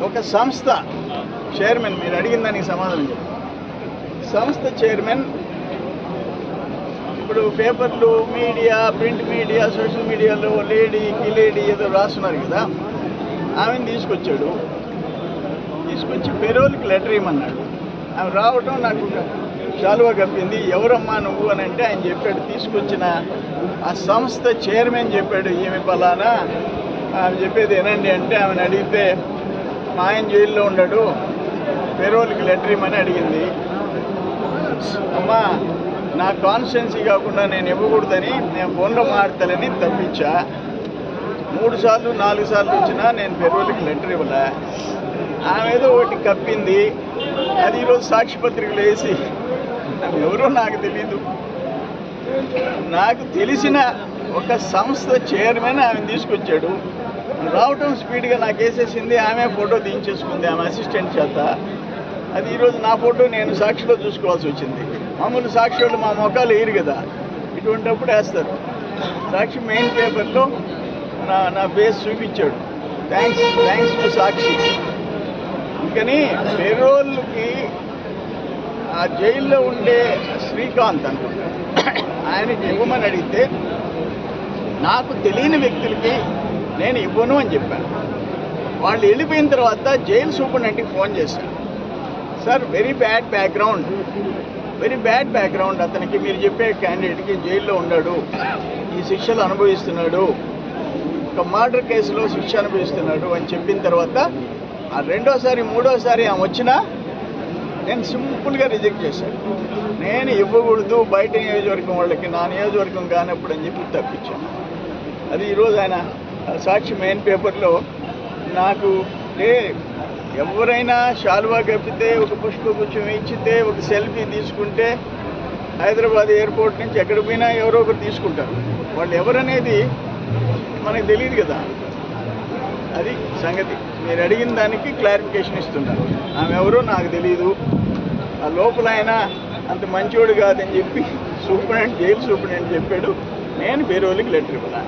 ఒక సంస్థ చైర్మన్, మీరు అడిగిన దానికి సమాధానం చెప్పండి. సంస్థ చైర్మన్ ఇప్పుడు పేపర్లు, మీడియా, ప్రింట్ మీడియా, సోషల్ మీడియాలో లేడీ ఏదో రాస్తున్నారు కదా, ఆమెను తీసుకొచ్చి పెరోల్కి లెటర్ ఇవ్వమన్నాడు. ఆమె రావటం నాకు చాలువా కప్పింది. ఎవరమ్మా నువ్వు అని అంటే ఆయన చెప్పాడు, తీసుకొచ్చిన ఆ సంస్థ చైర్మన్ చెప్పాడు, ఈమె పలానా. ఆమె చెప్పేది ఏనండి అంటే ఆమెను అడిగితే మా ఆయన జైల్లో ఉన్నాడు, పెరోల్కి లెటర్ ఇవ్వమని అడిగింది. అమ్మా నా కాన్స్టిట్యున్సీ కాకుండా నేను ఇవ్వకూడదని నేను ఫోన్లో మాట్లాడతానని తప్పించా. 3 సార్లు 4 సార్లు వచ్చినా నేను పెరోల్కి లెటర్ ఇవ్వలే. ఆమె ఏదో ఒకటి కప్పింది. అది ఈరోజు సాక్షి పత్రికలు వేసి ఆమె ఎవరో నాకు తెలీదు. నాకు తెలిసిన ఒక సంస్థ చైర్మన్ ఆమెను తీసుకొచ్చాడు. రావటం స్పీడ్గా నాకు వేసేసింది. ఆమె ఫోటో తీయించేసుకుంది ఆమె అసిస్టెంట్ చేత. అది ఈరోజు నా ఫోటో నేను సాక్షిలో చూసుకోవాల్సి వచ్చింది. మామూలు సాక్షి వాళ్ళు మా మొఖాలు వేయరు కదా, ఇటువంటిప్పుడు వేస్తారు. సాక్షి మెయిన్ పేపర్లో నా ఫేస్ చూపించాడు. థ్యాంక్స్ టు సాక్షి. ఇంకని పెరోల్కి ఆ జైల్లో ఉండే శ్రీకాంత్ అనుకుంటా, ఆయనకి ఇవ్వమని అడిగితే నాకు తెలియని వ్యక్తులకి నేను ఇవ్వను అని చెప్పాను. వాళ్ళు వెళ్ళిపోయిన తర్వాత జైలు సూపరింటెండెంట్కి ఫోన్ చేశాను. సార్ వెరీ బ్యాడ్ బ్యాక్గ్రౌండ్ అతనికి, మీరు చెప్పే క్యాండిడేట్కి జైల్లో ఉన్నాడు, ఈ శిక్షలు అనుభవిస్తున్నాడు, ఒక మర్డర్ కేసులో శిక్ష అనుభవిస్తున్నాడు అని చెప్పిన తర్వాత ఆ 2వ సారి 3వ సారి ఆమె వచ్చినా నేను సింపుల్గా రిజెక్ట్ చేశాను. నేను ఇవ్వకూడదు బయట నియోజకవర్గం వాళ్ళకి, నా నియోజకవర్గం కానప్పుడు అని చెప్పి తప్పించాను. అది ఈరోజు ఆయన సాక్షి మెయిన్ పేపర్లో నాకు ఎవరైనా శాలువా కప్పితే, ఒక పుష్పగుచ్చం ఇచ్చితే, ఒక సెల్ఫీ తీసుకుంటే హైదరాబాద్ ఎయిర్పోర్ట్ నుంచి ఎక్కడ పోయినా ఎవరో ఒకరు తీసుకుంటారు. వాళ్ళు ఎవరనేది మనకు తెలియదు కదా. అది సంగతి. మీరు అడిగిన దానికి క్లారిఫికేషన్ ఇస్తున్నారు. ఆమె ఎవరో నాకు తెలియదు. ఆ లోపల ఆయన అంత మంచివాడు కాదని చెప్పి జైలు సూపరింటెండెంట్ చెప్పాడు. నేను పెరోల్కి లెటర్ ఇవ్వను.